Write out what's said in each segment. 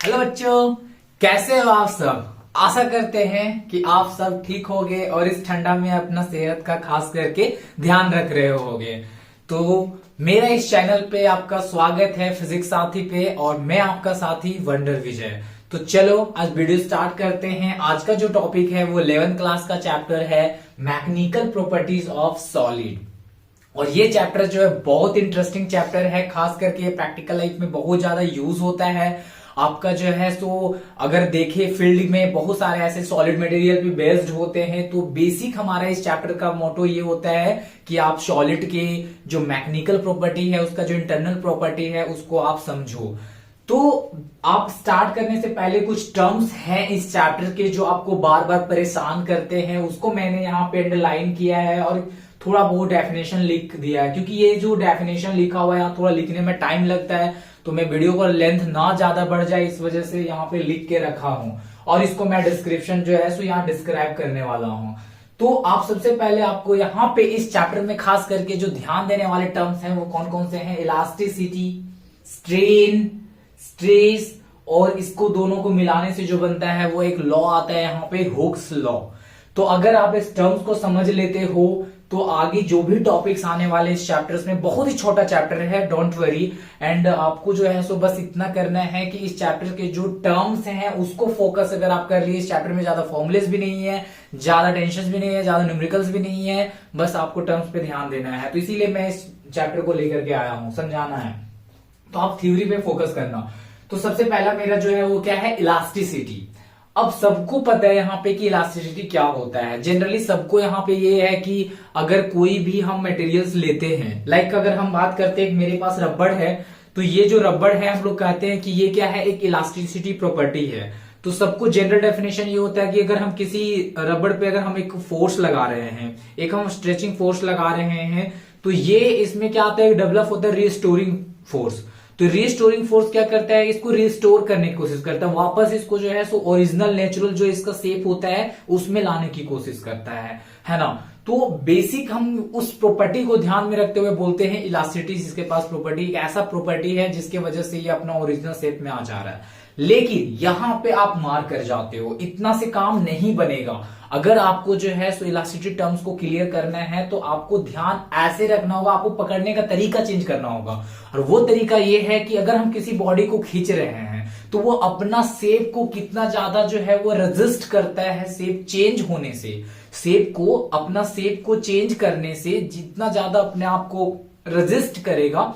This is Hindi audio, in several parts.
हेलो बच्चों, कैसे हो आप सब। आशा करते हैं कि आप सब ठीक होगे और इस ठंडा में अपना सेहत का खास करके ध्यान रख रहे होगे। तो मेरा इस चैनल पे आपका स्वागत है फिजिक्स साथी पे, और मैं आपका साथी वंडर विजय। तो चलो आज वीडियो स्टार्ट करते हैं। आज का जो टॉपिक है वो 11th क्लास का चैप्टर है मैकेनिकल प्रॉपर्टीज ऑफ सॉलिड। और ये चैप्टर जो है बहुत इंटरेस्टिंग चैप्टर है, खास करके ये प्रैक्टिकल लाइफ में बहुत ज्यादा यूज होता है आपका जो है। सो अगर देखे फील्ड में बहुत सारे ऐसे सॉलिड मटेरियल भी बेस्ड होते हैं, तो बेसिक हमारा इस चैप्टर का मोटो ये होता है कि आप सॉलिड के जो मैकेनिकल प्रॉपर्टी है, उसका जो इंटरनल प्रॉपर्टी है, उसको आप समझो। तो आप स्टार्ट करने से पहले कुछ टर्म्स हैं इस चैप्टर के जो आपको बार बार परेशान करते हैं, उसको मैंने यहाँ पे अंडरलाइन किया है और थोड़ा बहुत डेफिनेशन लिख दिया है। क्योंकि ये जो डेफिनेशन लिखा हुआ है यहाँ थोड़ा लिखने में टाइम लगता है, तो मैं वीडियो का लेंथ ना ज्यादा बढ़ जाए इस वजह से यहाँ पे लिख के रखा हूं, और इसको मैं डिस्क्रिप्शन जो है सो यहाँ डिस्क्राइब करने वाला हूं। तो आप सबसे पहले आपको यहाँ पे इस चैप्टर में खास करके जो ध्यान देने वाले टर्म्स हैं वो कौन कौन से हैं। इलास्टिसिटी, स्ट्रेन, स्ट्रेस, और इसको दोनों को मिलाने से जो बनता है वो एक लॉ आता है यहाँ पे, हुक्स लॉ। तो अगर आप इस टर्म्स को समझ लेते हो तो आगे जो भी टॉपिक्स आने वाले इस चैप्टर्स में, बहुत ही छोटा चैप्टर है, डोंट वरी। एंड आपको जो है सो बस इतना करना है कि इस चैप्टर के जो टर्म्स हैं उसको फोकस अगर आप कर लिए। इस चैप्टर में ज्यादा फॉर्मुलेस भी नहीं है, ज्यादा टेंशन भी नहीं है, ज्यादा न्यूमेरिकल्स भी नहीं है, बस आपको टर्म्स पे ध्यान देना है। तो इसीलिए मैं इस चैप्टर को लेकर के आया हूं, समझाना है। तो आप थ्योरी पे फोकस करना। तो सबसे पहला मेरा जो है वो क्या है, इलास्टिसिटी। अब सबको पता है यहाँ पे कि इलास्टिसिटी क्या होता है। जनरली सबको यहाँ पे ये है कि अगर कोई भी हम मटेरियल्स लेते हैं, लाइक अगर हम बात करते हैं मेरे पास रबड़ है, तो ये जो रबड़ है हम लोग कहते हैं कि ये क्या है, एक इलास्टिसिटी प्रॉपर्टी है। तो सबको जनरल डेफिनेशन ये होता है कि अगर हम किसी रबड़ पे अगर हम एक फोर्स लगा रहे हैं, एक हम स्ट्रेचिंग फोर्स लगा रहे हैं, तो ये इसमें क्या आता है, डेवलप होता है रिस्टोरिंग फोर्स। तो रिस्टोरिंग फोर्स क्या करता है, इसको रिस्टोर करने की कोशिश करता है, वापस इसको जो है सो ओरिजिनल नेचुरल जो इसका शेप होता है उसमें लाने की कोशिश करता है ना। तो बेसिक हम उस प्रॉपर्टी को ध्यान में रखते हुए बोलते हैं इलास्टिसिटी। जिसके पास प्रॉपर्टी एक ऐसा प्रॉपर्टी है जिसके वजह से ये अपना ओरिजिनल शेप में आ जा रहा है। लेकिन यहां पे आप मार कर जाते हो, इतना से काम नहीं बनेगा। अगर आपको जो है सो इलास्टिसिटी टर्म्स को क्लियर करना है तो आपको ध्यान ऐसे रखना होगा, आपको पकड़ने का तरीका चेंज करना होगा। और वो तरीका ये है कि अगर हम किसी बॉडी को खींच रहे हैं तो वो अपना शेप को कितना ज्यादा जो है वो रेजिस्ट करता है शेप चेंज होने से। शेप को, अपना शेप को चेंज करने से जितना ज्यादा अपने आप को रेजिस्ट करेगा,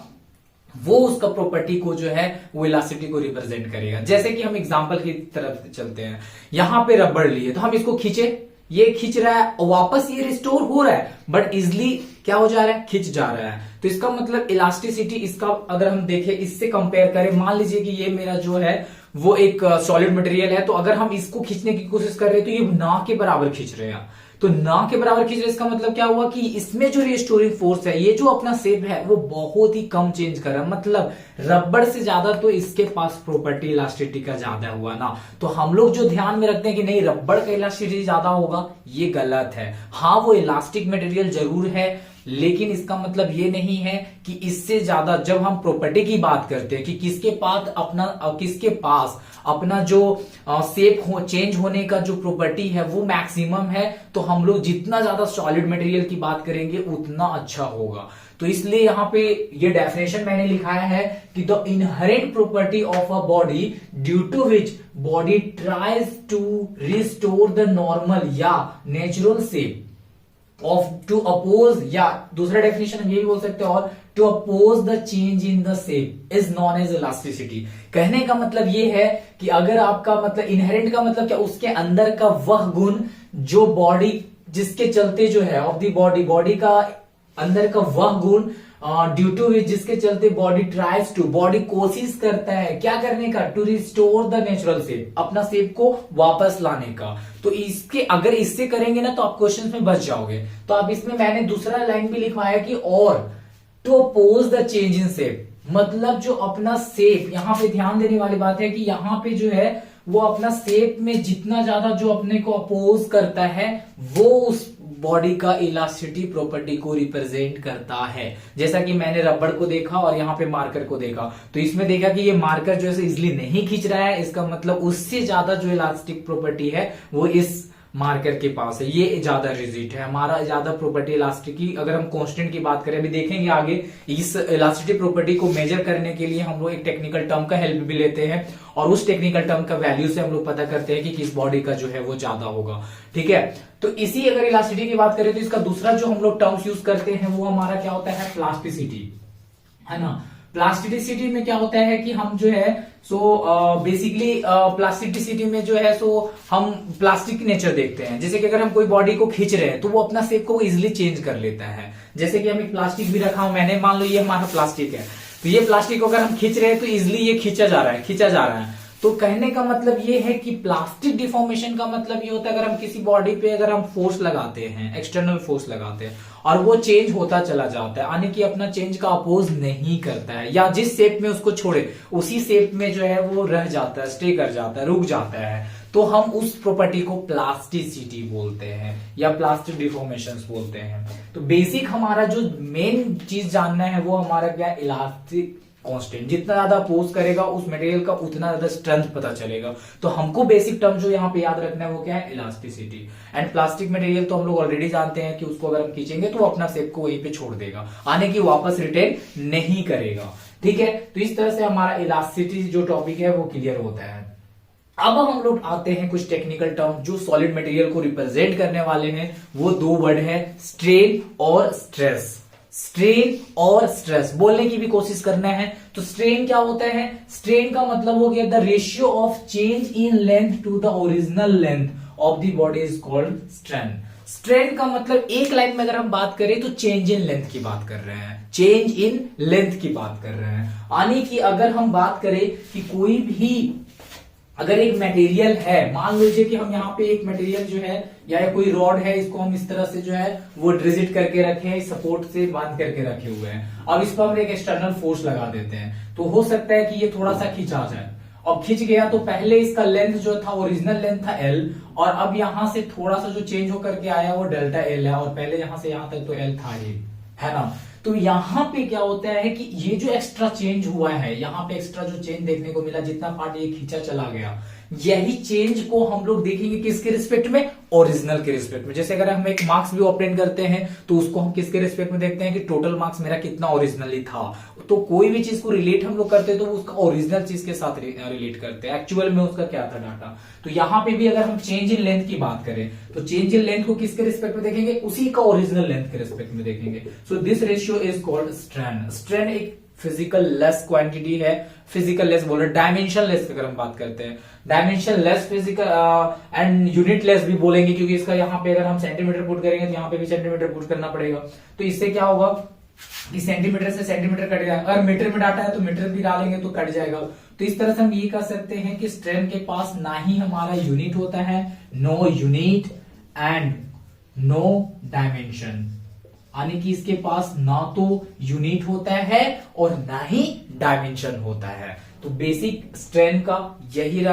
वो उसका प्रॉपर्टी को जो है वो इलास्टिसिटी को रिप्रेजेंट करेगा। जैसे कि हम एग्जांपल की तरफ चलते हैं, यहां पे रबड़ लिए तो हम इसको खींचे, ये खींच रहा है और वापस ये रिस्टोर हो रहा है, बट इजिली क्या हो जा रहा है, खिंच जा रहा है। तो इसका मतलब इलास्टिसिटी, इसका अगर हम देखें, इससे कंपेयर करें, मान लीजिए कि ये मेरा जो है वो एक सॉलिड मटेरियल है, तो अगर हम इसको खींचने की कोशिश कर रहे हैं तो ये ना के बराबर खींच रहे हैं। तो ना के बराबर खींच रहे, इसका मतलब क्या हुआ कि इसमें जो रिस्टोरिंग फोर्स है, ये जो अपना शेप है वो बहुत ही कम चेंज कर रहा है। मतलब रबड़ से ज्यादा तो इसके पास प्रॉपर्टी इलास्टिसिटी का ज्यादा हुआ ना। तो हम लोग जो ध्यान में रखते हैं कि नहीं रबड़ का इलास्टिसिटी ज्यादा होगा, ये गलत है। हाँ, वो इलास्टिक मटेरियल जरूर है, लेकिन इसका मतलब ये नहीं है कि इससे ज्यादा, जब हम प्रॉपर्टी की बात करते हैं कि किसके पास अपना जो शेप चेंज होने का जो प्रॉपर्टी है वो मैक्सिमम है, तो हम लोग जितना ज्यादा सॉलिड मटेरियल की बात करेंगे उतना अच्छा होगा। तो इसलिए यहां पे ये डेफिनेशन मैंने लिखाया है कि the inherent property of a body due to which body tries to restore the normal या natural shape of to oppose, या दूसरा डेफिनेशन हम ये भी बोल सकते हैं, और to oppose the change in the shape is known as elasticity. कहने का मतलब ये है कि अगर आपका मतलब इनहेरेंट का मतलब क्या, उसके अंदर का वह गुण जो बॉडी, जिसके चलते जो है ऑफ द बॉडी का अंदर का वह गुण ड्यू टू विच, जिसके चलते बॉडी ट्राइज टू, बॉडी कोशिश करता है क्या करने का, to restore the natural shape, अपना शेप को वापस लाने का। तो इसके अगर इससे करेंगे ना तो आप क्वेश्चन में बच जाओगे। तो अब इसमें मैंने दूसरा लाइन भी लिखवाया कि और to oppose the change in shape, मतलब जो अपना शेप, यहां पे ध्यान देने वाली बात है कि यहां पे जो है वो अपना शेप में जितना ज्यादा जो अपने को अपोज करता है वो उस बॉडी का इलास्टिसिटी प्रॉपर्टी को रिप्रेजेंट करता है। जैसा कि मैंने रबड़ को देखा और यहाँ पे मार्कर को देखा, तो इसमें देखा कि ये मार्कर जो है इजिली नहीं खींच रहा है, इसका मतलब उससे ज्यादा जो इलास्टिक प्रॉपर्टी है वो इस मार्कर के पास है, ये ज्यादा रिजिड है, हमारा ज्यादा प्रॉपर्टी इलास्टिक की। अगर हम कांस्टेंट की बात करें, अभी देखेंगे आगे, इस इलास्टिसिटी प्रॉपर्टी को मेजर करने के लिए हम लोग एक टेक्निकल टर्म का हेल्प भी लेते हैं और उस टेक्निकल टर्म का वैल्यू से हम लोग पता करते हैं कि किस बॉडी का जो है वो ज्यादा होगा। ठीक है, तो इसी अगर इलास्टिसिटी की बात करें तो इसका दूसरा जो हम लोग टर्म्स यूज करते हैं वो हमारा क्या होता है, प्लास्टिसिटी, है ना। प्लास्टिसिटी में क्या होता है कि हम जो है बेसिकली प्लास्टिसिटी में जो है हम प्लास्टिक की नेचर देखते हैं। जैसे कि अगर हम कोई बॉडी को खींच रहे हैं तो वो अपना शेप को इजिली चेंज कर लेता है। जैसे कि हम एक प्लास्टिक भी रखा हूं मैंने, मान लो ये हमारा प्लास्टिक है, तो ये प्लास्टिक को अगर हम खींच रहे हैं तो इजिली ये खींचा जा रहा है। तो कहने का मतलब ये है कि प्लास्टिक डिफॉर्मेशन का मतलब ये होता है अगर हम किसी बॉडी पे अगर हम फोर्स लगाते हैं, एक्सटर्नल फोर्स लगाते हैं और वो चेंज होता चला जाता है, यानी कि अपना चेंज का अपोज नहीं करता है, या जिस शेप में उसको छोड़े उसी शेप में जो है वो रह जाता है, स्टे कर जाता है, रुक जाता है, तो हम उस प्रॉपर्टी को प्लास्टिसिटी बोलते हैं या प्लास्टिक डिफॉर्मेशंस बोलते हैं। तो बेसिक हमारा जो मेन चीज जानना है वो हमारा क्या, इलास्टिक कांस्टेंट। जितना ज्यादा अपोज करेगा उस मटेरियल का उतना ज्यादा स्ट्रेंथ पता चलेगा। तो हमको बेसिक टर्म जो यहाँ पे याद रखना है वो क्या है, इलास्टिसिटी। एंड प्लास्टिक मटेरियल तो हम लोग ऑलरेडी जानते हैं कि उसको अगर हम खींचेंगे तो वो अपना शेप को वहीं पे छोड़ देगा, आने की वापस रिटेन नहीं करेगा। ठीक है, तो इस तरह से हमारा इलास्टिसिटी जो टॉपिक है वो क्लियर होता है। अब हम लोग आते हैं कुछ टेक्निकल टर्म जो सॉलिड मटेरियल को रिप्रेजेंट करने वाले हैं। वो दो वर्ड है, स्ट्रेन और स्ट्रेस। स्ट्रेन और स्ट्रेस बोलने की भी कोशिश करना है। तो स्ट्रेन क्या होता है, स्ट्रेन का मतलब हो गया the ratio of change in length to the original length of the body is called strain. Strain का मतलब एक लाइन में अगर हम बात करें तो चेंज इन लेंथ की बात कर रहे हैं, चेंज इन लेंथ की बात कर रहे हैं। यानी कि अगर हम बात करें कि कोई भी अगर एक मटेरियल है, मान लीजिए कि हम यहाँ पे एक मटेरियल जो है या कोई रॉड है, इसको हम इस तरह से जो है वो रिजिड करके रखे हैं, सपोर्ट से बांध करके रखे हुए हैं। अब इस पर हम एक एक्सटर्नल फोर्स लगा देते हैं तो हो सकता है कि ये थोड़ा सा खिंचा जाए। और खिंच गया तो पहले इसका लेंथ जो था ओरिजिनल लेंथ था L, और अब यहां से थोड़ा सा जो चेंज होकर के आया वो डेल्टा L है, और पहले यहां से यहां तक तो L था ही, है ना। तो यहां पे क्या होता है कि ये जो एक्स्ट्रा चेंज हुआ है, यहां पे एक्स्ट्रा जो चेंज देखने को मिला, जितना पार्ट ये खींचा चला गया, यही चेंज को हम लोग देखेंगे किसके रिस्पेक्ट में, ओरिजिनल के रिस्पेक्ट में। जैसे अगर हम एक मार्क्स भी ऑब्टेन करते हैं तो उसको हम किसके रिस्पेक्ट में देखते हैं कि टोटल मार्क्स मेरा कितना ओरिजिनली था। तो कोई भी चीज को रिलेट हम लोग करते हैं तो उसका ओरिजिनल चीज के साथ रिलेट करते हैं, एक्चुअल में उसका क्या था डाटा। तो यहां पे भी अगर हम चेंज इन लेंथ की बात करें तो चेंज इन लेंथ को किसके रिस्पेक्ट में देखेंगे, उसी का ओरिजिनल लेंथ के रिस्पेक्ट में देखेंगे। So this ratio is called strain. Strain एक फिजिकल लेस क्वांटिटी है, फिजिकल लेस बोल रहे, डायमेंशन लेस अगर हम बात करते हैं, dimension less physical and unit less भी बोलेंगे, क्योंकि इसका यहाँ पे अगर हम सेंटीमीटर पुट करेंगे तो यहाँ पे भी सेंटीमीटर पुट करना पड़ेगा। तो इससे क्या होगा कि सेंटीमीटर से सेंटीमीटर कट जाएगा, अगर मीटर में डाटा है तो मीटर भी डालेंगे तो कट जाएगा। तो इस तरह से हम ये कह सकते हैं कि स्ट्रेन के पास ना ही हमारा यूनिट होता है, no unit and no dimension, यानी कि इसके पास ना तो यूनिट होता है और ना ही डायमेंशन होता है। तो बेसिक स्ट्रेन का यही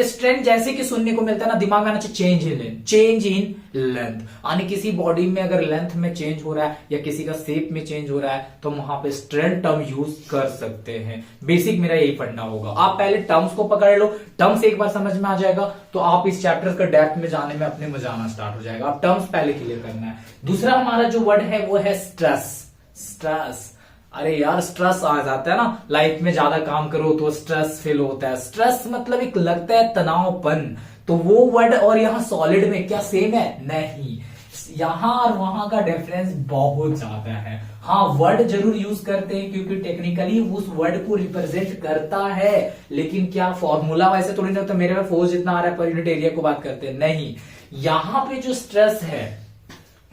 स्ट्रेन जैसे कि सुनने को मिलता है ना, दिमाग में आना चाहिए change in length, change in length, यानी किसी बॉडी में अगर लेंथ में चेंज हो रहा है या किसी का शेप में चेंज हो रहा है तो हम वहां पे स्ट्रेन टर्म यूज कर सकते हैं। बेसिक मेरा यही फंडा होगा। आप पहले टर्म्स को पकड़ लो, टर्म्स एक बार समझ में आ जाएगा तो आप इस चैप्टर का डेप्थ में जाने में अपने मजा आना स्टार्ट हो जाएगा। आप टर्म्स पहले क्लियर करना है। दूसरा हमारा जो वर्ड है वो है स्ट्रेस। स्ट्रेस, अरे यार स्ट्रेस आ जाता है ना, लाइफ में ज्यादा काम करो तो स्ट्रेस फील होता है। स्ट्रेस मतलब एक लगता है तनावपन। तो वो वर्ड और यहाँ सॉलिड में क्या सेम है, नहीं, यहां और वहां का डिफरेंस बहुत ज्यादा है। हाँ, वर्ड जरूर यूज करते हैं क्योंकि टेक्निकली उस वर्ड को रिप्रेजेंट करता है, लेकिन क्या फॉर्मूला वैसे थोड़ी ना होता, मेरे में फोर्स जितना आ रहा है पर यूनिट एरिया को बात करते हैं, नहीं। यहां पे जो स्ट्रेस है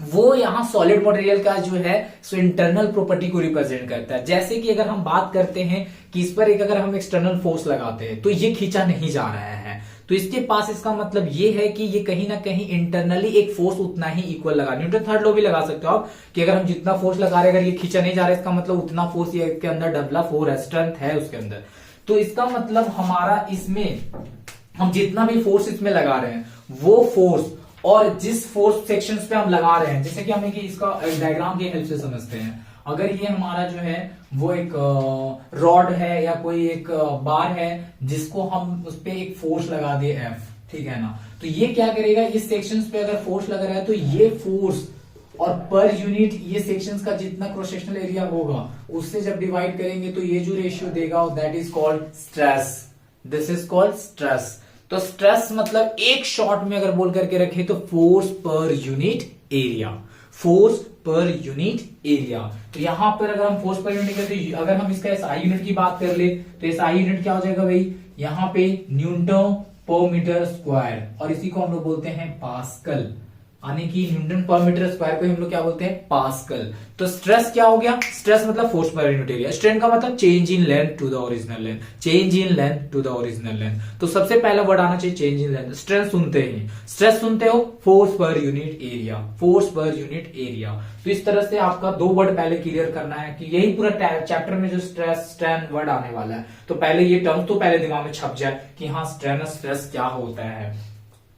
वो यहां सॉलिड मटेरियल का जो है सो इंटरनल प्रॉपर्टी को रिप्रेजेंट करता है। जैसे कि अगर हम बात करते हैं कि इस पर एक अगर हम एक्सटर्नल फोर्स लगाते हैं तो ये खींचा नहीं जा रहा है, तो इसके पास इसका मतलब ये है कि ये कहीं ना कहीं इंटरनली एक फोर्स उतना ही इक्वल लगा, न्यूटन थर्ड लॉ भी लगा सकते हो आप कि अगर हम जितना फोर्स लगा रहे हैं अगर ये खींचा नहीं जा रहा है इसका मतलब उतना फोर्स ये के अंदर डबला फोर्स है, स्ट्रेंथ है उसके अंदर। तो इसका मतलब हमारा इसमें हम जितना भी फोर्स इसमें लगा रहे हैं वो फोर्स और जिस फोर्स सेक्शंस पे हम लगा रहे हैं, जैसे कि हमें कि इसका डायग्राम की हेल्प से समझते हैं। अगर ये हमारा जो है वो एक रॉड है या कोई एक बार है जिसको हम उस पे एक फोर्स लगा दे F, ठीक है ना, तो ये क्या करेगा, इस सेक्शंस पे अगर फोर्स लग रहा है तो ये फोर्स और पर यूनिट ये सेक्शंस का जितना क्रॉस सेक्शनल एरिया होगा उससे जब डिवाइड करेंगे तो ये जो रेशियो देगा that is called stress. This is called stress. तो स्ट्रेस मतलब एक शॉट में अगर बोल करके रखे तो force per unit area, force per unit area. तो यहां पर अगर हम फोर्स पर यूनिट करते, अगर हम इसका एसआई यूनिट की बात कर ले तो एसआई यूनिट क्या हो जाएगा भाई, यहां पे न्यूटन पर मीटर स्क्वायर, और इसी को हम लोग बोलते हैं पास्कल, यानी कि न्यूटन पर मीटर स्क्वायर को हम लोग क्या बोलते हैं, पास्कल। तो स्ट्रेस क्या हो गया, स्ट्रेस मतलब force per unit area, strain का मतलब change in length to the original length, change in length to the original length. तो सबसे पहला वर्ड आना चाहिए चेंज इन लेंथ। स्ट्रेस सुनते ही, स्ट्रेस सुनते हो force per unit area, force per unit area. तो इस तरह से आपका दो वर्ड पहले क्लियर करना है कि यही पूरा चैप्टर में जो स्ट्रेस स्ट्रेन वर्ड आने वाला है, तो पहले ये टर्म तो पहले दिमाग में छप जाए कि हाँ स्ट्रेन स्ट्रेस क्या होता है।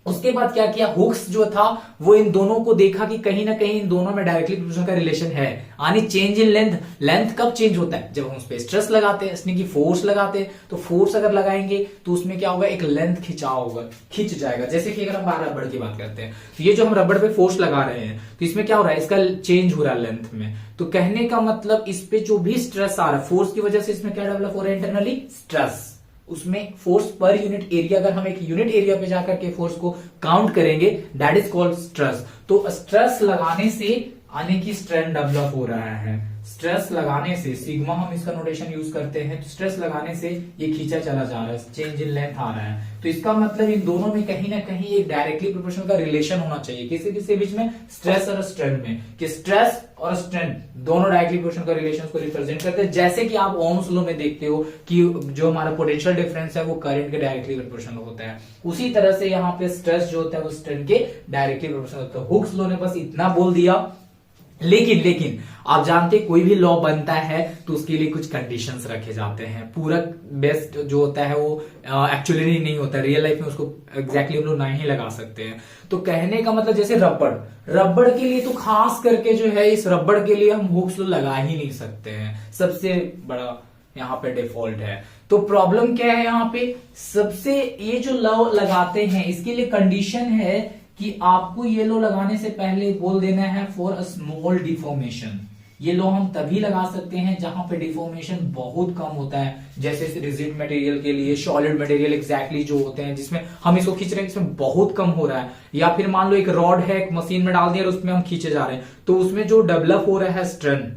उसके बाद क्या किया, हुक्स जो था वो इन दोनों को देखा कि कहीं ना कहीं इन दोनों में डायरेक्टली प्रोपोर्शनल का रिलेशन है। यानी चेंज इन लेंथ, लेंथ कब चेंज होता है, जब हम उस पर स्ट्रेस लगाते हैं, इसमें की फोर्स लगाते हैं। तो फोर्स अगर लगाएंगे तो उसमें क्या होगा, एक लेंथ खिंचाव होगा, खिंच जाएगा। जैसे कि अगर हम रबड़ की बात करते हैं तो ये जो हम रबड़ पे फोर्स लगा रहे हैं तो इसमें क्या हो रहा है, इसका चेंज हो रहा है लेंथ में। तो कहने का मतलब इस पे जो भी स्ट्रेस आ रहा है फोर्स की वजह से इसमें क्या डेवलप हो रहा है, इंटरनली स्ट्रेस। उसमें फोर्स पर यूनिट एरिया, अगर हम एक यूनिट एरिया पे जाकर के फोर्स को काउंट करेंगे दैट इज कॉल्ड स्ट्रेस। तो स्ट्रेस लगाने से आने की स्ट्रेन डेवलप हो रहा है, स्ट्रेस लगाने से सिग्मा हम इसका नोटेशन यूज करते हैं, तो स्ट्रेस लगाने से ये खींचा चला जा रहा है, चेंज इन लेंथ आ रहा है। तो इसका मतलब इन दोनों में कहीं ना कहीं एक डायरेक्टली प्रोपोर्शनल का रिलेशन होना चाहिए, किसी किसी बीच में, स्ट्रेस और स्ट्रेन में, कि स्ट्रेस और स्ट्रेन दोनों डायरेक्टली प्रोपोर्शनल का रिलेशन को रिप्रेजेंट करते हैं। जैसे कि आप ओम्स लॉ में देखते हो कि जो हमारा पोटेंशियल डिफरेंस है वो करंट के डायरेक्टली प्रोपोर्शनल होता है, उसी तरह से यहाँ पे स्ट्रेस जो होता है वो स्ट्रेन के डायरेक्टली प्रोपोर्शनल होता है। हुक्स लॉ ने बस इतना बोल दिया, लेकिन आप जानते कोई भी लॉ बनता है तो उसके लिए कुछ कंडीशंस रखे जाते हैं। पूरा बेस्ट जो होता है वो एक्चुअली नहीं होता, रियल लाइफ में उसको एग्जैक्टली हम लोग नहीं लगा सकते हैं। तो कहने का मतलब जैसे रबड़ के लिए तो खास करके जो है, इस रबड़ के लिए हम हुक्स लगा ही नहीं सकते हैं, सबसे बड़ा यहाँ पे डिफॉल्ट है। तो प्रॉब्लम क्या है यहाँ पे, सबसे ये जो लॉ लगाते हैं इसके लिए कंडीशन है कि आपको ये लो लगाने से पहले बोल देना है फॉर अ स्मॉल डिफॉर्मेशन। ये लो हम तभी लगा सकते हैं जहां पे डिफॉर्मेशन बहुत कम होता है, जैसे रिजिड मटेरियल के लिए, सॉलिड मटेरियल एग्जैक्टली जो होते हैं जिसमें हम इसको खींच रहे हैं इसमें बहुत कम हो रहा है, या फिर मान लो एक रॉड है, एक मशीन में डाल दिया और उसमें हम खींचे जा रहे हैं, तो उसमें जो डेवलप हो रहा है स्ट्रेन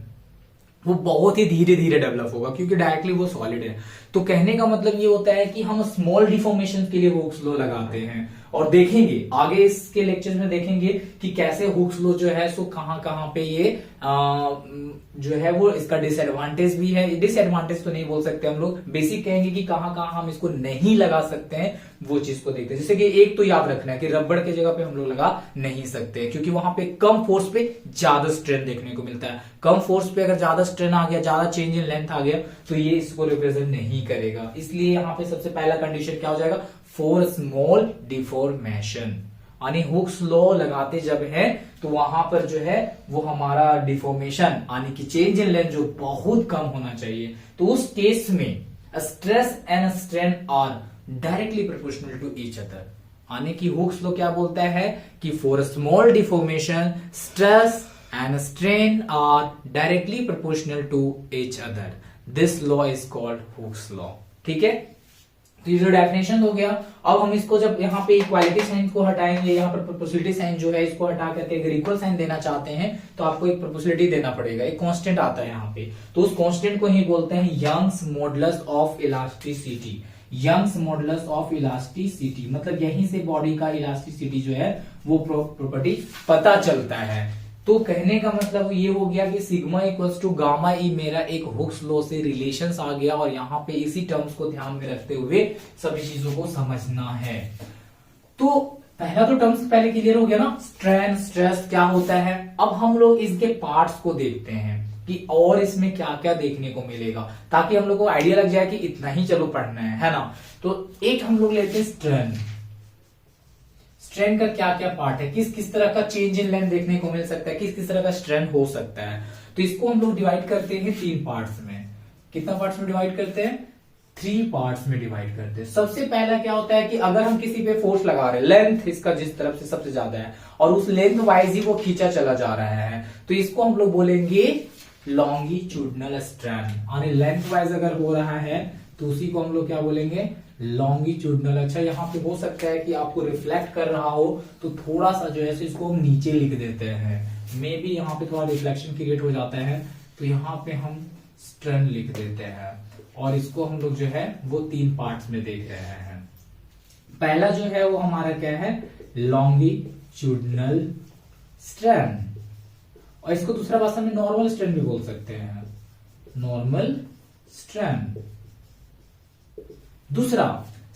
वो बहुत ही धीरे धीरे डेवलप होगा क्योंकि डायरेक्टली वो सॉलिड है। तो कहने का मतलब ये होता है कि हम स्मॉल डिफॉर्मेशन के लिए हुक्स लॉ लगाते हैं, और देखेंगे आगे इसके लेक्चर में देखेंगे कि कैसे हुक्स लॉ जो है सो कहां पे ये जो है वो इसका डिसएडवांटेज भी है। डिसएडवांटेज तो नहीं बोल सकते हम लोग, बेसिक कहेंगे कि कहां हम इसको नहीं लगा सकते हैं वो चीज को देखते हैं। जैसे कि एक तो याद रखना है कि रबड़ की जगह पे हम लोग लगा नहीं सकते क्योंकि वहां पे कम फोर्स पे ज्यादा स्ट्रेन देखने को मिलता है। कम फोर्स पे अगर ज्यादा स्ट्रेन आ गया, ज्यादा चेंज इन लेंथ आ गया तो ये इसको रिप्रेजेंट नहीं करेगा। इसलिए यहाँ पे सबसे पहला कंडीशन क्या हो जाएगा, फॉर स्मॉल डिफॉर्मेशन, यानी हुक्स लॉ लगाते जब है तो वहां पर जो है वो हमारा डिफॉर्मेशन यानी कि चेंज इन लेंथ जो बहुत कम होना चाहिए, तो उस केस में stress and strain are directly proportional to each other. यानी कि हुक्स लॉ क्या बोलता है कि for small deformation stress and strain are directly proportional to each other. This law is called Hooke's law. ठीक है, तो ये जो डेफिनेशन हो गया। अब हम इसको जब यहाँ पे इक्वालिटी साइन को हटाएंगे, यहाँ पर प्रोपोर्शनलिटी साइन जो है इसको हटा करके अगर इक्वल साइन देना चाहते हैं तो आपको एक प्रोपोर्शनलिटी देना पड़ेगा, एक कांस्टेंट आता है यहाँ पे, तो उस कांस्टेंट को ही बोलते हैं Young's modulus of elasticity. Young's modulus of elasticity मतलब यहीं से बॉडी का इलास्टिसिटी जो है वो प्रॉपर्टी पता चलता है। तो कहने का मतलब ये हो गया कि सिग्मा इक्वल्स टू गामा ई मेरा एक हुक्स लॉ से रिलेशंस आ गया, और यहाँ पे इसी टर्म्स को ध्यान में रखते हुए सभी चीजों को समझना है। तो पहला तो टर्म्स पहले क्लियर हो गया ना, स्ट्रेन स्ट्रेस क्या होता है। अब हम लोग इसके पार्ट्स को देखते हैं कि और इसमें क्या क्या देखने को मिलेगा, ताकि हम लोग को आइडिया लग जाए कि इतना ही चलो पढ़ना है ना। तो एक हम लोग लेते हैं स्ट्रेन। स्ट्रेन का क्या क्या पार्ट है, किस किस तरह का चेंज इन लेंथ देखने को मिल सकता है, किस किस तरह का स्ट्रेन हो सकता है। तो इसको हम लोग डिवाइड करते हैं 3 पार्ट्स में। कितना पार्ट्स में डिवाइड करते हैं? 3 पार्ट्स में डिवाइड करते हैं। सबसे पहला क्या होता है कि अगर हम किसी पे फोर्स लगा रहे हैं, लेंथ इसका जिस तरफ से सबसे ज्यादा है और उस लेंथ वाइज ही वो खींचा चला जा रहा है, तो इसको हम लोग बोलेंगे लॉन्गिट्यूडनल स्ट्रेन। यानी लेंथ वाइज अगर हो रहा है तो उसी को हम लोग क्या बोलेंगे? लॉन्गिट्यूडनल। अच्छा, यहाँ पे हो सकता है कि आपको रिफ्लेक्ट कर रहा हो तो थोड़ा सा जो है इसको हम नीचे लिख देते हैं, मे बी यहाँ पे थोड़ा रिफ्लेक्शन क्रिएट हो जाता है, तो यहाँ पे हम स्ट्रेन लिख देते हैं। और इसको हम लोग जो है वो 3 पार्ट्स में देख रहे हैं। पहला जो है वो हमारा क्या है? लॉन्गिट्यूडनल स्ट्रेन, और इसको दूसरा भाषा में नॉर्मल स्ट्रेन भी बोल सकते हैं, नॉर्मल स्ट्रेन। दूसरा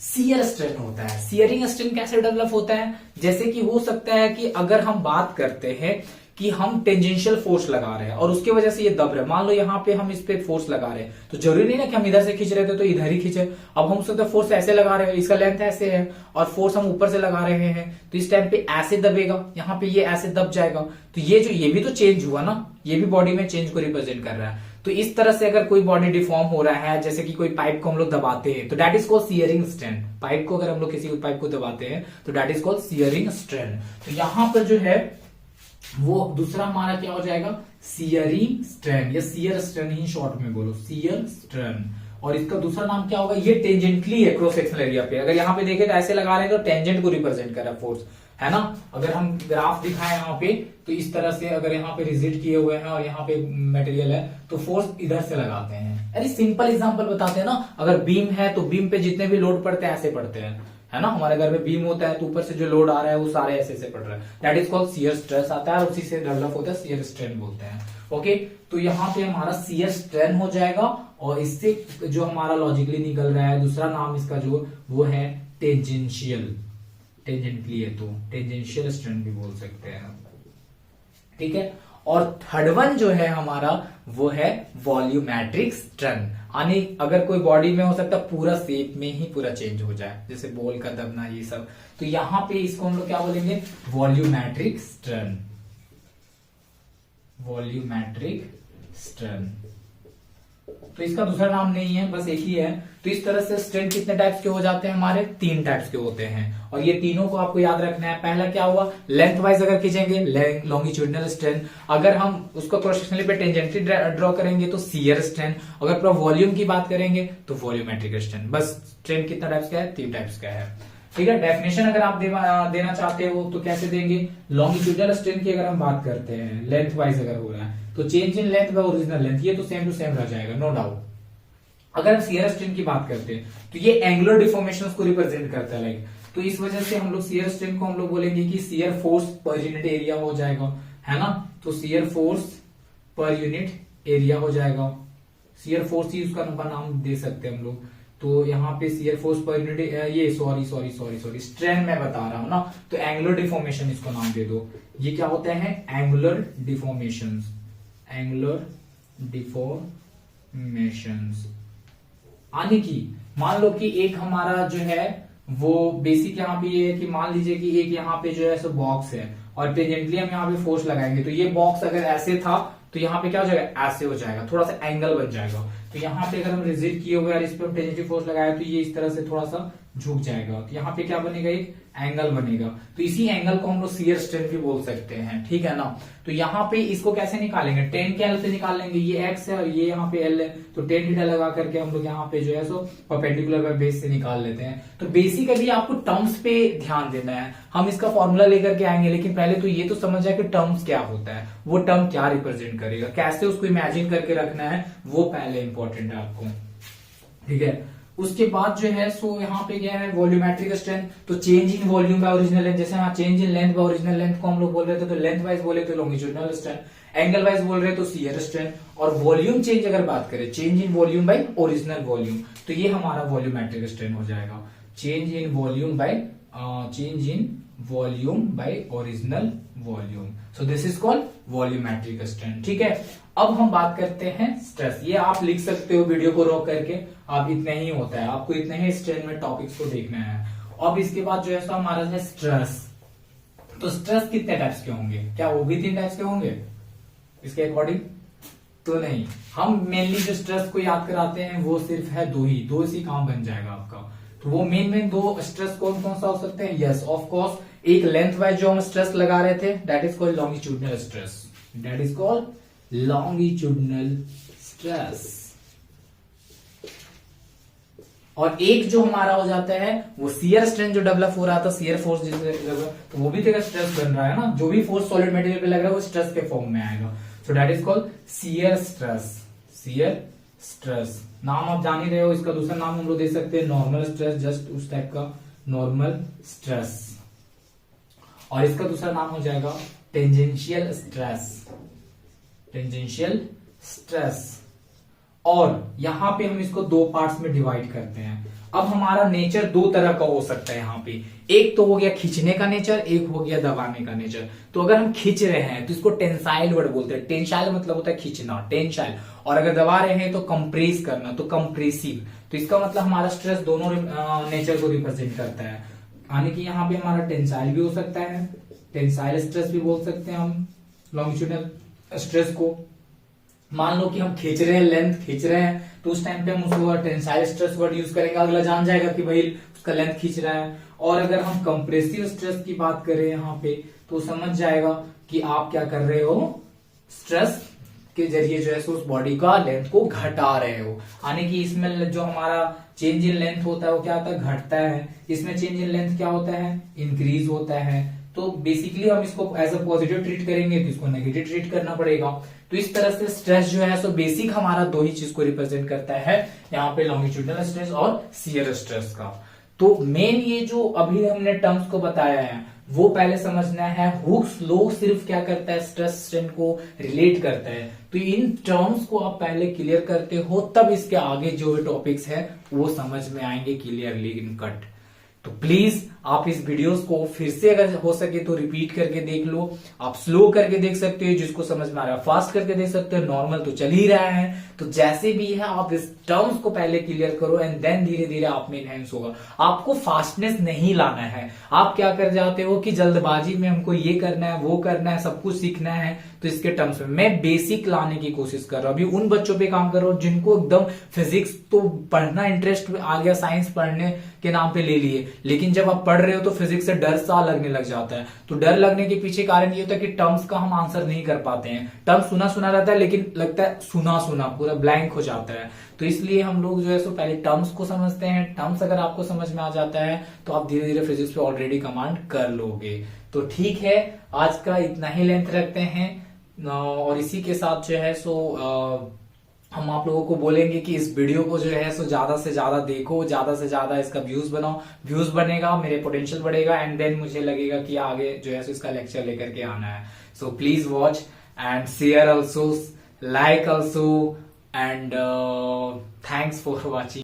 शियर स्ट्रेन होता है। शियरिंग स्ट्रेन कैसे डेवलप होता है? जैसे कि हो सकता है कि अगर हम बात करते हैं कि हम टेंजेंशियल फोर्स लगा रहे हैं और उसकी वजह से ये दब रहे हैं, मान लो यहाँ पे हम इस पे फोर्स लगा रहे हैं, तो जरूरी नहीं ना कि हम इधर से खींच रहे थे तो इधर ही खींचे। अब हम सकते फोर्स ऐसे लगा रहे हैं, इसका लेंथ ऐसे है और फोर्स हम ऊपर से लगा रहे हैं, तो इस टाइम पे ऐसे दबेगा, यहाँ पे ये ऐसे दब जाएगा। तो ये भी तो चेंज हुआ ना, ये भी बॉडी में चेंज को रिप्रेजेंट कर रहा है। तो इस तरह से अगर कोई बॉडी डिफॉर्म हो रहा है, जैसे कि कोई पाइप को हम लोग दबाते हैं, तो that is called shearing strain. Pipe को अगर हम लोग किसी पाइप को दबाते हैं तो that is called shearing strain. तो यहां पर जो है वो दूसरा हमारा क्या हो जाएगा? शियरिंग स्ट्रेन, या शियर स्ट्रेन ही शॉर्ट में बोलो, शियर स्ट्रेन। और इसका दूसरा नाम क्या होगा? ये टेंजेंटली है क्रॉस सेक्शनल एरिया पे। अगर यहाँ पे देखें तो ऐसे लगा रहे हैं तो टेंजेंट को रिप्रेजेंट कर रहा है फोर्स, है ना। अगर हम ग्राफ दिखाएं यहाँ पे तो इस तरह से अगर यहाँ पे रिजिड किए हुए हैं और यहाँ पे मटेरियल है तो फोर्स इधर से लगाते हैं। अरे सिंपल एग्जांपल बताते हैं ना, अगर बीम है तो बीम पे जितने भी लोड पड़ते हैं ऐसे पड़ते हैं, है ना। हमारे घर में बीम होता है तो ऊपर से जो लोड आ रहा है वो सारे ऐसे से पड़ रहा है, that is called shear stress आता है और उसी से डेवलप होता है शियर स्ट्रेन बोलते हैं। ओके, तो यहाँ पे हमारा शियर स्ट्रेन हो जाएगा और इससे जो हमारा लॉजिकली निकल रहा है दूसरा नाम इसका जो वो है टेंजेंशियल। टेंजेंटली है तो टेंजेंशियल स्ट्रेन भी बोल सकते हैं, ठीक है। और थर्ड वन जो है हमारा वो है वॉल्यूमेट्रिक स्ट्रेन। यानी अगर कोई बॉडी में हो सकता है पूरा शेप में ही पूरा चेंज हो जाए, जैसे बॉल का दबना ये सब, तो यहां पे इसको हम लोग क्या बोलेंगे? Volumetric strain. वॉल्यूमेट्रिक स्ट्रेन, तो इसका दूसरा नाम नहीं है, बस एक ही है। तो इस तरह से स्ट्रेन कितने टाइप्स के हो जाते हैं? हमारे 3 टाइप्स के होते हैं और ये तीनों को आपको याद रखना है। पहला क्या हुआ? लेंथ वाइज अगर खींचेंगे लॉन्गिट्यूडनल स्ट्रेन, अगर हम उसको क्रॉस सेक्शनली पे टेंजेंटली ड्रॉ करेंगे तो शियर स्ट्रेन, अगर पूरा वॉल्यूम की बात करेंगे तो वॉल्यूमेट्रिक स्ट्रेन। बस स्ट्रेन कितना टाइप्स का है? 3 टाइप्स का है, ठीक है। डेफिनेशन अगर आप देना चाहते हो तो कैसे देंगे? लॉन्गिट्यूडनल स्ट्रेन की अगर हम बात करते हैं लेंथ वाइज अगर हो रहा है तो change in length by original length, ये तो सेम टू सेम रह जाएगा, नो डाउट। अगर हम शियर स्ट्रेन की बात करते हैं तो ये एंगुलर डिफॉर्मेशन को रिप्रेजेंट करता है, लाइक। तो इस वजह से हम लोग शियर स्ट्रेन को हम लोग बोलेंगे कि shear force per unit area हो जाएगा, है ना। तो shear force per unit area हो जाएगा, शियर फोर्स ही उसका नाम दे सकते हैं हम लोग। तो यहाँ पे शियर फोर्स पर यूनिट, ये सॉरी स्ट्रेन मैं बता रहा हूं ना, तो एंगुलर डिफॉर्मेशन इसको नाम दे दो। ये क्या होता है? Angular deformation. एंगुलर डिफॉर्मेशंस आने की, मान लो कि एक हमारा जो है वो बेसिक यहाँ पे ये है कि मान लीजिए कि एक यहाँ पे जो है सो बॉक्स है और टेंजेंटली हम यहाँ पे फोर्स लगाएंगे, तो ये बॉक्स अगर ऐसे था तो यहाँ पे क्या हो जाएगा? ऐसे हो जाएगा, थोड़ा सा एंगल बन जाएगा। तो यहाँ पे अगर हम रिजिड किए हुए और इस पे हम टेंजेंटली फोर्स लगाया तो ये इस तरह से थोड़ा सा झुक जाएगा, तो यहाँ पे क्या बनेगा? एक एंगल बनेगा। तो इसी एंगल को हम लोग शियर स्ट्रेन भी बोल सकते हैं, ठीक है ना। तो यहाँ पे इसको कैसे निकालेंगे? टेन के एल से निकाल लेंगे, ये एक्स है और ये यहाँ पे एल है, तो टेन थीटा लगा करके हम लोग यहाँ पे जो है सो परपेंडिकुलर बाय बेस से निकाल लेते हैं। तो बेसिकली आपको टर्म्स पे ध्यान देना है, हम इसका फॉर्मूला लेकर के आएंगे, लेकिन पहले तो ये तो समझ जाए कि टर्म्स क्या होता है, वो टर्म क्या रिप्रेजेंट करेगा, कैसे उसको इमेजिन करके रखना है, वो पहले इंपॉर्टेंट है आपको, ठीक है। उसके बाद जो है सो यहाँ पे क्या है? Volumetric strain. तो change in volume by original length, जैसे यहाँ change in length by original length को हम लोग बोल रहे थे, तो लेंथ वाइज बोले तो लॉन्गिट्यूडनल स्ट्रेन, एंगल वाइज बोल रहे तो शियर स्ट्रेन, और वॉल्यूम चेंज अगर बात करें, change in volume by original volume, तो ये हमारा वॉल्यूमेट्रिक स्ट्रेन हो जाएगा। Change in volume by original volume, so this is called volumetric strain, ठीक है। अब हम बात करते हैं स्ट्रेस। ये आप लिख सकते हो वीडियो को रोक करके, आप इतना ही होता है, आपको इतने ही स्ट्रेन में टॉपिक्स को देखना है। अब इसके बाद जो है सो हमारा है स्ट्रेस। तो स्ट्रेस कितने टाइप्स के होंगे? क्या वो भी 3 टाइप्स के होंगे इसके अकॉर्डिंग? तो नहीं, हम मेनली जो स्ट्रेस को याद कराते हैं वो सिर्फ है दो ही काम बन जाएगा आपका। तो वो मेन 2 स्ट्रेस कौन कौन सा हो सकते हैं? यस ऑफ कोर्स, एक लेंथ वाइज जो हम स्ट्रेस लगा रहे थे that is called longitudinal stress, that is called longitudinal stress. और एक जो हमारा हो जाता है वो शियर स्ट्रेन जो डेवलप हो रहा था, शियर फोर्स जिसे तो वो भी तेरा स्ट्रेस बन रहा है ना, जो भी फोर्स सॉलिड मटेरियल पे लग रहा है वो स्ट्रेस के फॉर्म में आएगा। So that is called shear stress. Shear stress नाम आप जान ही रहे हो, इसका दूसरा नाम हम लोग दे सकते हैं नॉर्मल स्ट्रेस, जस्ट उस टाइप का नॉर्मल स्ट्रेस। और इसका दूसरा नाम हो जाएगा टेंजेंशियल स्ट्रेस, टेंजेंशियल स्ट्रेस। और यहां पे हम इसको 2 पार्ट्स में डिवाइड करते हैं। अब हमारा नेचर 2 तरह का हो सकता है यहाँ पे, एक तो हो गया खींचने का नेचर, एक हो गया दबाने का नेचर। तो अगर हम खींच रहे हैं तो इसको टेंसाइल वर्ड बोलते हैं। टेंसाइल मतलब होता है खींचना, टेंसाइल। और अगर दबा रहे हैं तो कंप्रेस करना, तो कंप्रेसिव। तो इसका मतलब हमारा स्ट्रेस दोनों नेचर को रिप्रेजेंट करता है। यानी कि यहाँ पे हमारा टेंसाइल भी हो सकता है, टेंसाइल स्ट्रेस भी बोल सकते हैं हम लॉन्गिट्यूडनल स्ट्रेस को। मान लो कि हम खींच रहे हैं, लेंथ खींच रहे हैं, तो उस टाइम पे हम उसको टेंसाइल स्ट्रेस वर्ड यूज करेंगे, अगला जान जाएगा कि भाई उसका लेंथ खींच रहा है। और अगर हम कंप्रेसिव स्ट्रेस की बात करें यहाँ पे तो समझ जाएगा कि आप क्या कर रहे हो, स्ट्रेस के जरिए जो है उस बॉडी का लेंथ को घटा रहे हो। यानी कि इसमें जो हमारा चेंज इन लेंथ होता है वो क्या होता है, घटता है। इसमें चेंज इन लेंथ क्या होता है, इंक्रीज होता है। तो बेसिकली हम इसको एज अ पॉजिटिव ट्रीट करेंगे तो इसको नेगेटिव ट्रीट करना पड़ेगा। तो इस तरह से स्ट्रेस जो है सो बेसिक हमारा 2 ही चीज को रिप्रेजेंट करता है यहाँ पे, लॉन्गिट्यूडनल स्ट्रेस और शियर स्ट्रेस का। तो मेन ये जो अभी हमने टर्म्स को बताया है वो पहले समझना है। हुक्स लॉ सिर्फ क्या करता है, स्ट्रेस स्ट्रेन को रिलेट करता है। तो इन टर्म्स को आप पहले क्लियर करते हो, तब इसके आगे जो भी टॉपिक्स है वो समझ में आएंगे क्लियरली इन कट। तो प्लीज आप इस वीडियोस को फिर से अगर हो सके तो रिपीट करके देख लो। आप स्लो करके देख सकते हो जिसको समझ में आ रहा है, फास्ट करके देख सकते हो, नॉर्मल तो चल ही रहा है। तो जैसे भी है आप इस टर्म्स को पहले क्लियर करो एंड देन धीरे धीरे आप में इनहेंस होगा। आपको फास्टनेस नहीं लाना है। आप क्या कर जाते हो कि जल्दबाजी में हमको ये करना है वो करना है, सब कुछ सीखना है। तो इसके टर्म्स में मैं बेसिक लाने की कोशिश कर रहा हूं। अभी उन बच्चों पे काम कर रहा हूं जिनको एकदम फिजिक्स तो पढ़ना इंटरेस्ट आ गया, साइंस पढ़ने के नाम पे ले लिए, लेकिन जब आप पढ़ रहे हो तो फिजिक्स से डर सा लगने लग जाता है। तो डर लगने के पीछे कारण ये होता है कि टर्म्स का हम आंसर नहीं कर पाते हैं। टर्म सुना सुना रहता है लेकिन लगता है सुना सुना, पूरा ब्लैंक हो जाता है। तो इसलिए हम लोग जो है सो पहले टर्म्स को समझते हैं। टर्म्स अगर आपको समझ में आ जाता है तो आप धीरे धीरे फिजिक्स पे ऑलरेडी कमांड कर लोगे। तो ठीक है, आज का इतना ही लेंथ रखते हैं। और इसी के साथ जो है सो हम आप लोगों को बोलेंगे कि इस वीडियो को जो है सो ज्यादा से ज्यादा देखो, ज्यादा से ज्यादा इसका व्यूज बनाओ। व्यूज बनेगा, मेरे पोटेंशियल बढ़ेगा एंड देन मुझे लगेगा कि आगे जो है सो इसका लेक्चर लेकर के आना है। So please watch and share also, like also and thanks for watching.